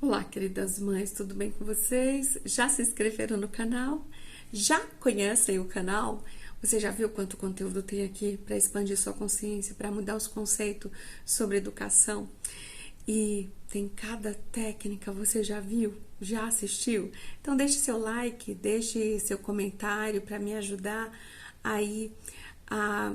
Olá, queridas mães, tudo bem com vocês? Já se inscreveram no canal? Já conhecem o canal? Você já viu quanto conteúdo tem aqui para expandir sua consciência, para mudar os conceitos sobre educação? E tem cada técnica, você já viu? Já assistiu? Então deixe seu like, deixe seu comentário para me ajudar aí a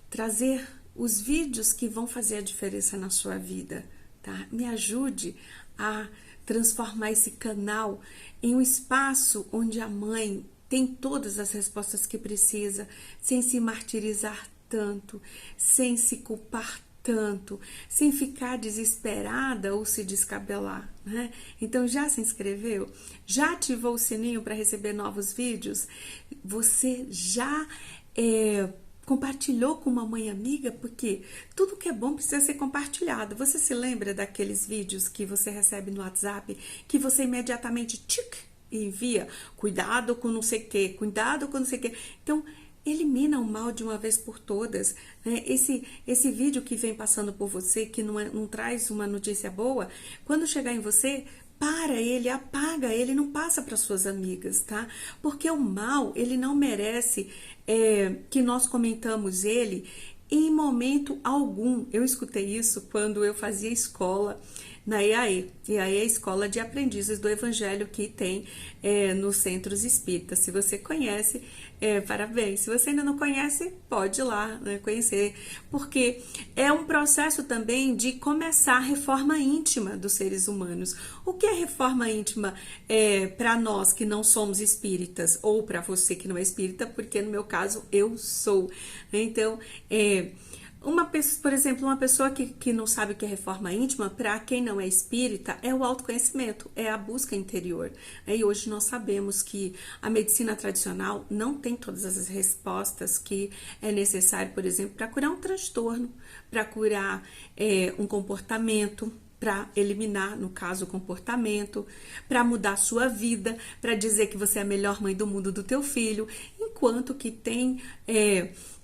trazer os vídeos que vão fazer a diferença na sua vida, tá? Me ajude a transformar esse canal em um espaço onde a mãe tem todas as respostas que precisa, sem se martirizar tanto, sem se culpar tanto, sem ficar desesperada ou se descabelar, né? Então já se inscreveu? Já ativou o sininho para receber novos vídeos? Você já compartilhou com uma mãe amiga? Porque tudo que é bom precisa ser compartilhado. Você se lembra daqueles vídeos que você recebe no WhatsApp, que você imediatamente envia? Cuidado com não sei o que, cuidado com não sei o que. Então, elimina o mal de uma vez por todas, né? Esse vídeo que vem passando por você, que não traz uma notícia boa, quando chegar em você, para ele, apaga ele, não passa para suas amigas, tá? Porque o mal, ele não merece que nós comentamos ele em momento algum. Eu escutei isso quando eu fazia escola na EAE. EAE é a Escola de Aprendizes do Evangelho que tem nos centros espíritas. Se você conhece, parabéns. Se você ainda não conhece, pode ir lá, né, conhecer. Porque é um processo também de começar a reforma íntima dos seres humanos. O que é reforma íntima para nós que não somos espíritas? Ou para você que não é espírita, porque no meu caso eu sou. Então, por exemplo, uma pessoa que não sabe o que é reforma íntima, para quem não é espírita, é o autoconhecimento, é a busca interior. E hoje nós sabemos que a medicina tradicional não tem todas as respostas que é necessário, por exemplo, para curar um transtorno, para curar um comportamento, para eliminar, no caso, o comportamento, para mudar a sua vida, para dizer que você é a melhor mãe do mundo do teu filho, enquanto que tem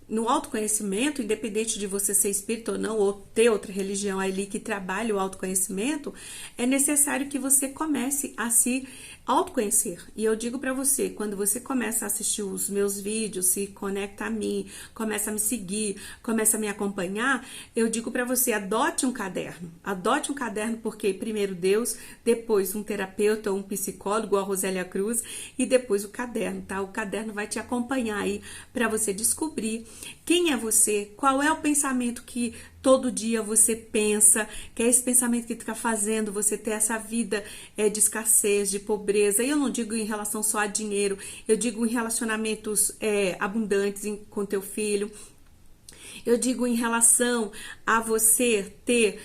no autoconhecimento, independente de você ser espírita ou não, ou ter outra religião ali que trabalhe o autoconhecimento, é necessário que você comece a se autoconhecer. E eu digo para você, quando você começa a assistir os meus vídeos, se conecta a mim, começa a me seguir, começa a me acompanhar, eu digo para você, adote um caderno. Adote um caderno porque primeiro Deus, depois um terapeuta ou um psicólogo, a Rosélia Cruz, e depois o caderno, tá? O caderno vai te acompanhar aí para você descobrir quem é você, qual é o pensamento que todo dia você pensa, que é esse pensamento que está fazendo você ter essa vida de escassez, de pobreza. E eu não digo em relação só a dinheiro, eu digo em relacionamentos abundantes com teu filho. Eu digo em relação a você ter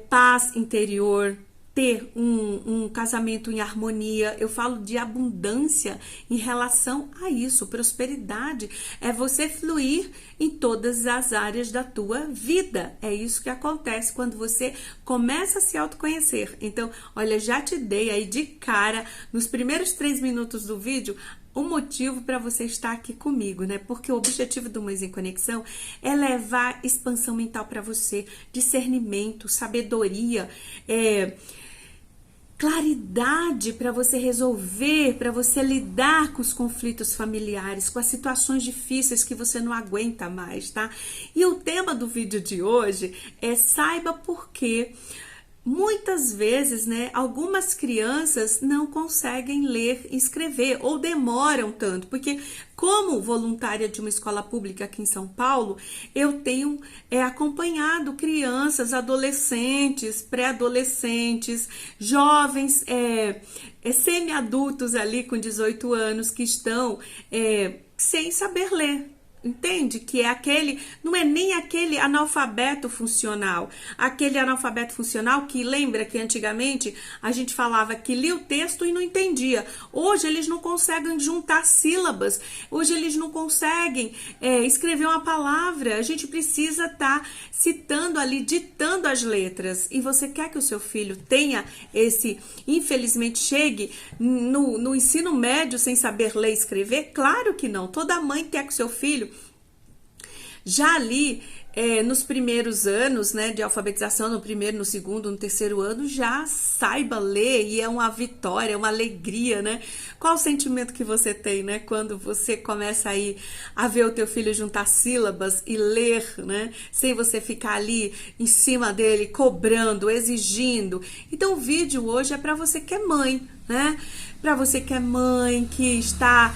paz interior, ter um casamento em harmonia. Eu falo de abundância em relação a isso. Prosperidade é você fluir em todas as áreas da tua vida. É isso que acontece quando você começa a se autoconhecer. Então, olha, já te dei aí de cara, nos primeiros 3 minutos do vídeo, o motivo para você estar aqui comigo, né? Porque o objetivo do Mães em Conexão é levar expansão mental para você, discernimento, sabedoria, claridade para você resolver, para você lidar com os conflitos familiares, com as situações difíceis que você não aguenta mais, tá? E o tema do vídeo de hoje é saiba por quê. Muitas vezes, né, algumas crianças não conseguem ler e escrever ou demoram tanto, porque como voluntária de uma escola pública aqui em São Paulo, eu tenho acompanhado crianças, adolescentes, pré-adolescentes, jovens, semi-adultos ali com 18 anos que estão sem saber ler. Entende? Que é aquele, não é nem aquele analfabeto funcional, aquele analfabeto funcional que lembra que antigamente a gente falava que lia o texto e não entendia. Hoje eles não conseguem juntar sílabas, hoje eles não conseguem escrever uma palavra. A gente precisa estar citando ali, ditando as letras. E você quer que o seu filho tenha infelizmente, chegue no ensino médio sem saber ler e escrever? Claro que não. Toda mãe quer que o seu filho já ali nos primeiros anos, né, de alfabetização, no primeiro, no segundo, no terceiro ano, já saiba ler, e é uma vitória, é uma alegria, né? Qual o sentimento que você tem, né, quando você começa aí a ver o teu filho juntar sílabas e ler, né, sem você ficar ali em cima dele, cobrando, exigindo. Então o vídeo hoje é para você que é mãe, né? Para você que é mãe, que está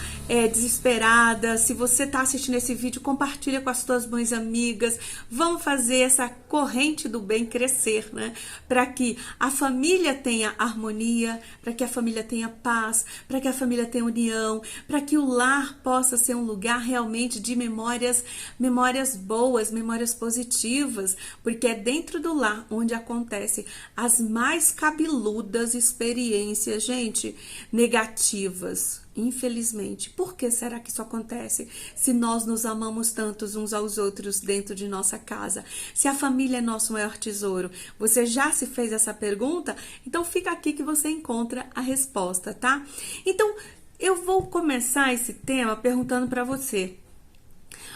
desesperada, se você está assistindo esse vídeo, compartilha com as suas mães amigas. Vamos fazer essa corrente do bem crescer, né? Para que a família tenha harmonia, para que a família tenha paz, para que a família tenha união, para que o lar possa ser um lugar realmente de memórias boas, memórias positivas, porque é dentro do lar onde acontecem as mais cabeludas experiências, gente, negativas, infelizmente. Por que será que isso acontece? Se nós nos amamos tantos uns aos outros dentro de nossa casa, se a família é nosso maior tesouro. Você já se fez essa pergunta? Então fica aqui que você encontra a resposta, tá? Então eu vou começar esse tema perguntando para você.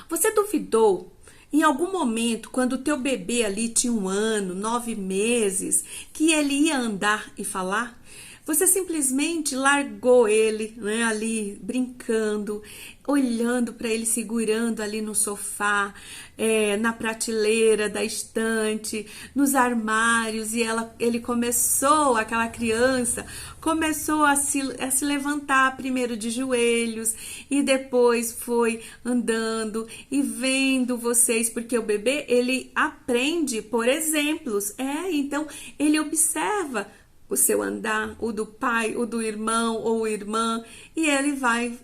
Você duvidou em algum momento, quando o teu bebê ali tinha 1 ano, 9 meses, que ele ia andar e falar? Você simplesmente largou ele, né, ali brincando, olhando para ele, segurando ali no sofá, na prateleira da estante, nos armários, e ele começou, aquela criança, começou a se levantar primeiro de joelhos e depois foi andando e vendo vocês, porque o bebê, ele aprende por exemplos, então ele observa o seu andar, o do pai, o do irmão ou irmã, e ele vai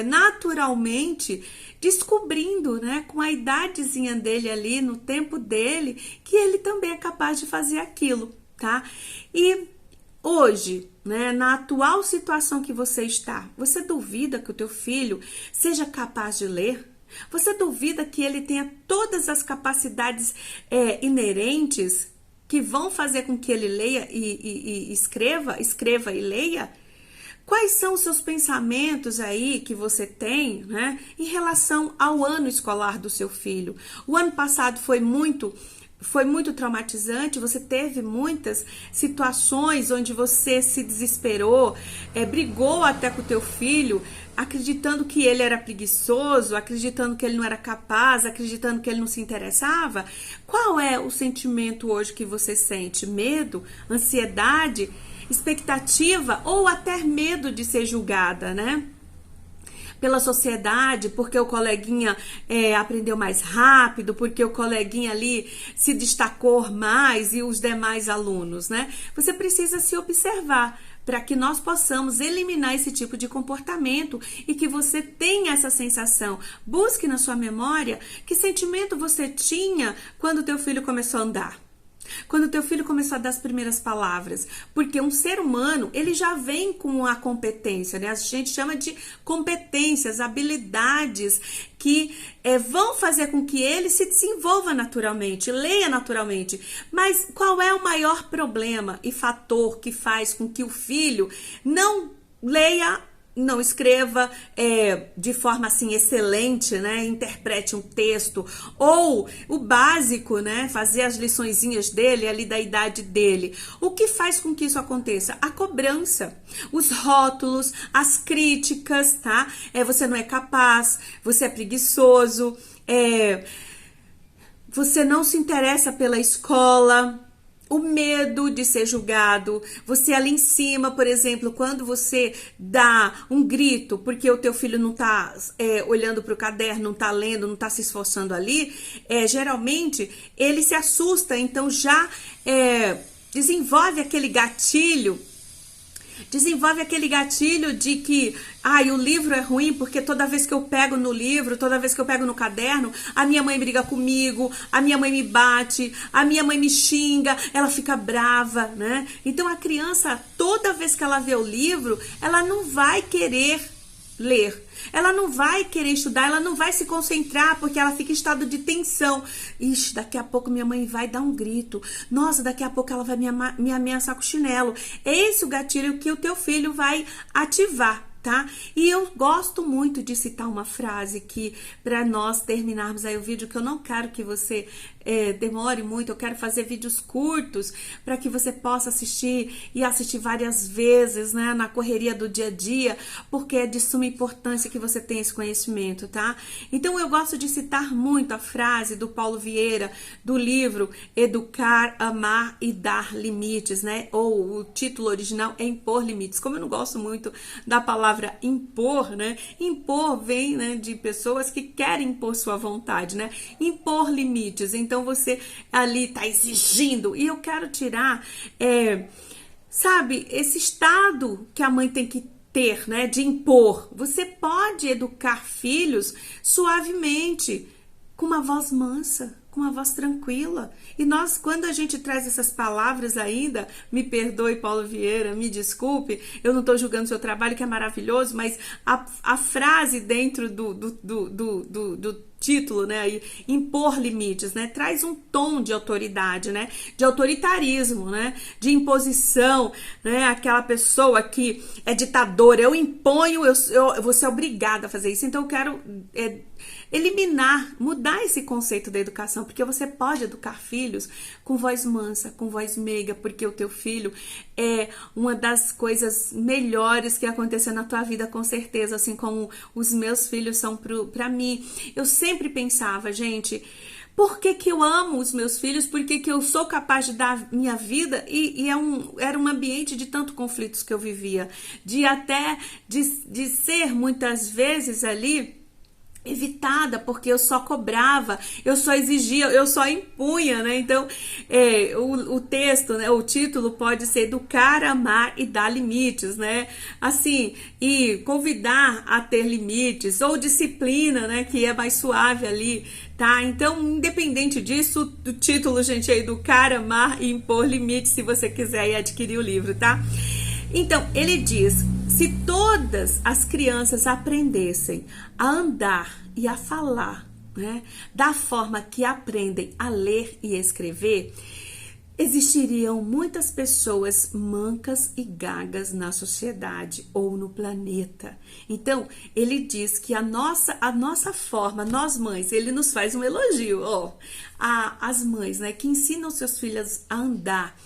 naturalmente descobrindo, né, com a idadezinha dele ali, no tempo dele, que ele também é capaz de fazer aquilo, tá? E hoje, né, na atual situação que você está, você duvida que o teu filho seja capaz de ler? Você duvida que ele tenha todas as capacidades inerentes que vão fazer com que ele leia e escreva e leia? Quais são os seus pensamentos aí que você tem, né, em relação ao ano escolar do seu filho? O ano passado foi muito traumatizante, você teve muitas situações onde você se desesperou, brigou até com o teu filho, acreditando que ele era preguiçoso, acreditando que ele não era capaz, acreditando que ele não se interessava. Qual é o sentimento hoje que você sente? Medo, ansiedade, expectativa ou até medo de ser julgada, né? Pela sociedade, porque o coleguinha aprendeu mais rápido, porque o coleguinha ali se destacou mais e os demais alunos, né? Você precisa se observar para que nós possamos eliminar esse tipo de comportamento e que você tenha essa sensação. Busque na sua memória que sentimento você tinha quando teu filho começou a andar. Quando teu filho começou a dar as primeiras palavras, porque um ser humano, ele já vem com a competência, né? A gente chama de competências, habilidades que vão fazer com que ele se desenvolva naturalmente, leia naturalmente. Mas qual é o maior problema e fator que faz com que o filho não leia, não escreva de forma assim excelente, né? Interprete um texto, ou o básico, né? Fazer as liçõezinhas dele, ali da idade dele. O que faz com que isso aconteça? A cobrança, os rótulos, as críticas, tá? Você não é capaz, você é preguiçoso, você não se interessa pela escola. O medo de ser julgado, você ali em cima, por exemplo, quando você dá um grito porque o teu filho não tá olhando para o caderno, não tá lendo, não tá se esforçando ali, geralmente ele se assusta, então já desenvolve aquele gatilho de que o livro é ruim porque toda vez que eu pego no livro, toda vez que eu pego no caderno, a minha mãe briga comigo, a minha mãe me bate, a minha mãe me xinga, ela fica brava, né? Então a criança, toda vez que ela vê o livro, ela não vai querer ler. Ela não vai querer estudar, ela não vai se concentrar, porque ela fica em estado de tensão. Ixi, daqui a pouco minha mãe vai dar um grito. Nossa, daqui a pouco ela vai me ameaçar com chinelo. É esse o gatilho que o teu filho vai ativar, tá? E eu gosto muito de citar uma frase que, para nós terminarmos aí o vídeo, que eu não quero que você demore muito, eu quero fazer vídeos curtos para que você possa assistir e assistir várias vezes, né, na correria do dia a dia, porque é de suma importância que você tenha esse conhecimento, tá? Então eu gosto de citar muito a frase do Paulo Vieira, do livro Educar, Amar e Dar Limites, né? Ou o título original é Impor Limites. Como eu não gosto muito da palavra impor, né? Impor vem, né, de pessoas que querem impor sua vontade, né? Impor limites. Então você ali tá exigindo. E eu quero tirar, sabe, esse estado que a mãe tem que ter, né, de impor. Você pode educar filhos suavemente, com uma voz mansa, com uma voz tranquila. E nós, quando a gente traz essas palavras ainda, me perdoe, Paulo Vieira, me desculpe, eu não estou julgando o seu trabalho, que é maravilhoso, mas a frase dentro do título, né, aí, impor limites, né, traz um tom de autoridade, né, de autoritarismo, né, de imposição, né, aquela pessoa que é ditadora, eu imponho, eu vou ser obrigada a fazer isso. Então eu quero eliminar, mudar esse conceito da educação, porque você pode educar filhos com voz mansa, com voz meiga, porque o teu filho é uma das coisas melhores que aconteceu na tua vida, com certeza, assim como os meus filhos são para mim. Eu sempre pensava, gente, por que eu amo os meus filhos? Por que eu sou capaz de dar minha vida? E era um ambiente de tantos conflitos que eu vivia, de ser muitas vezes ali evitada, porque eu só cobrava, eu só exigia, eu só impunha, né? Então, o texto, né, o título pode ser Educar, Amar e Dar Limites, né? Assim, e convidar a ter limites, ou disciplina, né, que é mais suave ali, tá? Então, independente disso, o título, gente, é Educar, Amar e Impor Limites, se você quiser ir adquirir o livro, tá? Então, ele diz: se todas as crianças aprendessem a andar e a falar, né, da forma que aprendem a ler e escrever, existiriam muitas pessoas mancas e gagas na sociedade ou no planeta. Então, ele diz que a nossa forma, nós mães, ele nos faz um elogio, as mães, né, que ensinam seus filhos a andar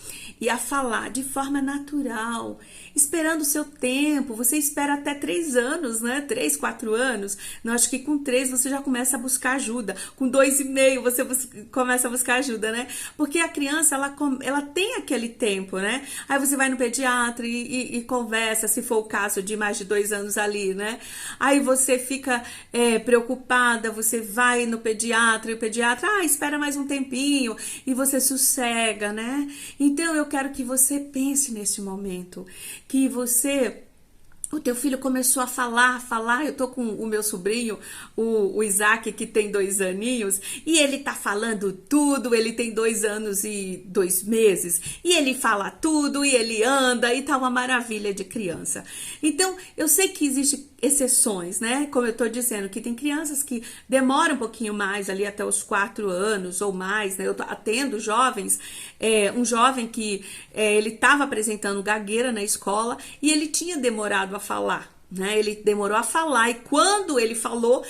e a falar de forma natural, esperando o seu tempo. Você espera até 3 anos, né? 3, 4 anos. Eu acho que com 3 você já começa a buscar ajuda. Com 2,5 você começa a buscar ajuda, né? Porque a criança, ela tem aquele tempo, né? Aí você vai no pediatra e conversa, se for o caso de mais de 2 anos ali, né? Aí você fica preocupada, você vai no pediatra e o pediatra, espera mais um tempinho, e você sossega, né? Então eu quero que você pense nesse momento, que o teu filho começou a falar, eu tô com o meu sobrinho, o Isaac, que tem 2 aninhos, e ele tá falando tudo, ele tem 2 anos e 2 meses, e ele fala tudo, e ele anda, e tá uma maravilha de criança. Então, eu sei que existem exceções, né? Como eu tô dizendo, que tem crianças que demoram um pouquinho mais, ali até os 4 anos ou mais, né? Eu tô atendo jovens, um jovem que ele tava apresentando gagueira na escola, e ele tinha demorado a falar, né? Ele demorou a falar, e quando ele falou,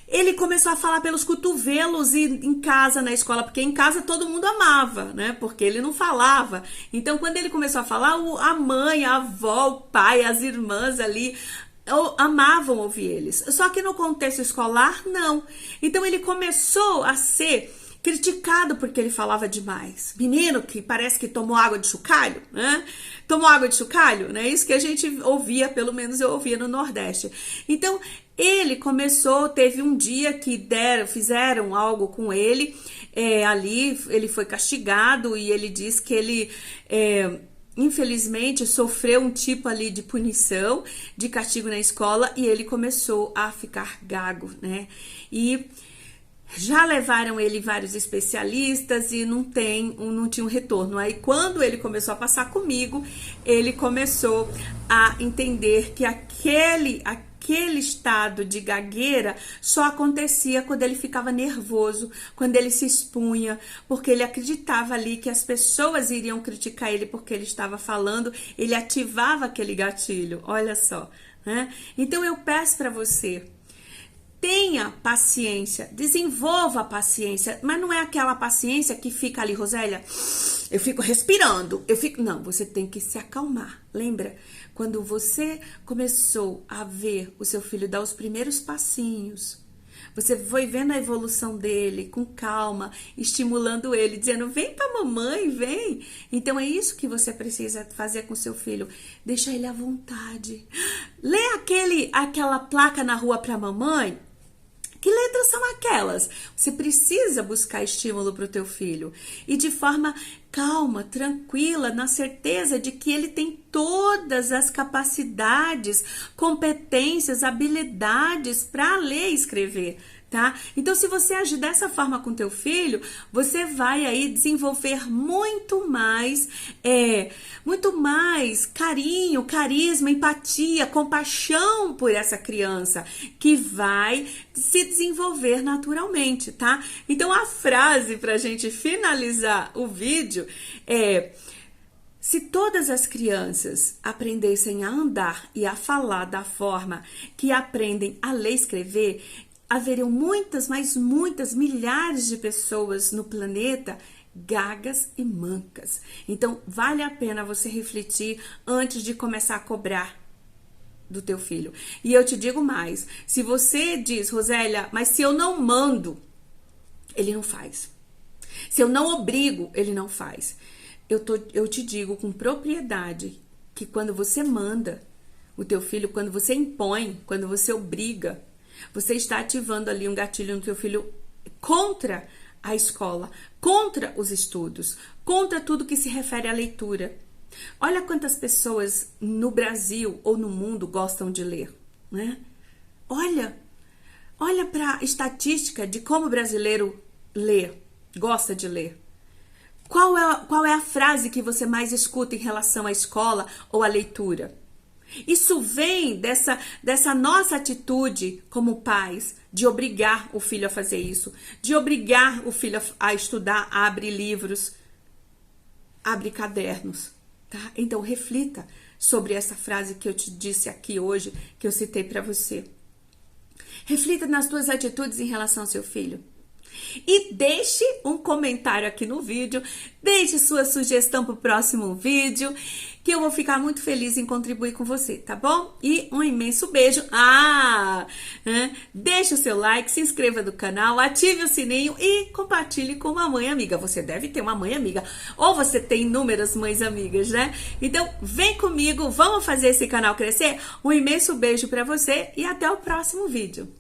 ele começou a falar pelos cotovelos e em casa, na escola, porque em casa todo mundo amava, né? Porque ele não falava. Então, quando ele começou a falar, a mãe, a avó, o pai, as irmãs ali amavam ouvir eles. Só que no contexto escolar, não. Então, ele começou a ser criticado porque ele falava demais. Menino que parece que tomou água de chocalho, né? Tomou água de chocalho, né? Isso que a gente ouvia, pelo menos eu ouvia no Nordeste. Então, ele começou, teve um dia que fizeram algo com ele, ali ele foi castigado, e ele diz que ele infelizmente sofreu um tipo ali de punição, de castigo na escola, e ele começou a ficar gago, né? E já levaram ele vários especialistas e não tinha um retorno. Aí, quando ele começou a passar comigo, ele começou a entender que aquele estado de gagueira só acontecia quando ele ficava nervoso, quando ele se expunha, porque ele acreditava ali que as pessoas iriam criticar ele porque ele estava falando, ele ativava aquele gatilho, olha só, né? Então eu peço para você, tenha paciência, desenvolva a paciência, mas não é aquela paciência que fica ali, Rosélia, eu fico respirando, não, você tem que se acalmar. Lembra? Quando você começou a ver o seu filho dar os primeiros passinhos, você foi vendo a evolução dele com calma, estimulando ele, dizendo, vem pra mamãe, vem. Então é isso que você precisa fazer com seu filho, deixa ele à vontade. Lê aquela placa na rua pra mamãe. Que letras são aquelas? Você precisa buscar estímulo para o teu filho e de forma calma, tranquila, na certeza de que ele tem todas as capacidades, competências, habilidades para ler e escrever, tá? Então, se você agir dessa forma com teu filho, você vai aí desenvolver muito mais carinho, carisma, empatia, compaixão por essa criança, que vai se desenvolver naturalmente, tá? Então, a frase pra gente finalizar o vídeo é: se todas as crianças aprendessem a andar e a falar da forma que aprendem a ler e escrever, haveriam muitas, mas muitas, milhares de pessoas no planeta gagas e mancas. Então, vale a pena você refletir antes de começar a cobrar do teu filho. E eu te digo mais, se você diz, Rosélia, mas se eu não mando, ele não faz. Se eu não obrigo, ele não faz. Eu te digo com propriedade que quando você manda o teu filho, quando você impõe, quando você obriga, você está ativando ali um gatilho no teu filho contra a escola, contra os estudos, contra tudo que se refere à leitura. Olha quantas pessoas no Brasil ou no mundo gostam de ler, né? Olha para a estatística de como o brasileiro lê, gosta de ler. Qual é a frase que você mais escuta em relação à escola ou à leitura? Isso vem dessa nossa atitude como pais, de obrigar o filho a fazer isso, de obrigar o filho a estudar, a abrir livros, a abrir cadernos, tá? Então reflita sobre essa frase que eu te disse aqui hoje, que eu citei para você. Reflita nas tuas atitudes em relação ao seu filho. E deixe um comentário aqui no vídeo, deixe sua sugestão para o próximo vídeo, que eu vou ficar muito feliz em contribuir com você, tá bom? E um imenso beijo. Deixe o seu like, se inscreva no canal, ative o sininho e compartilhe com uma mãe amiga. Você deve ter uma mãe amiga, ou você tem inúmeras mães amigas, né? Então, vem comigo, vamos fazer esse canal crescer? Um imenso beijo para você e até o próximo vídeo.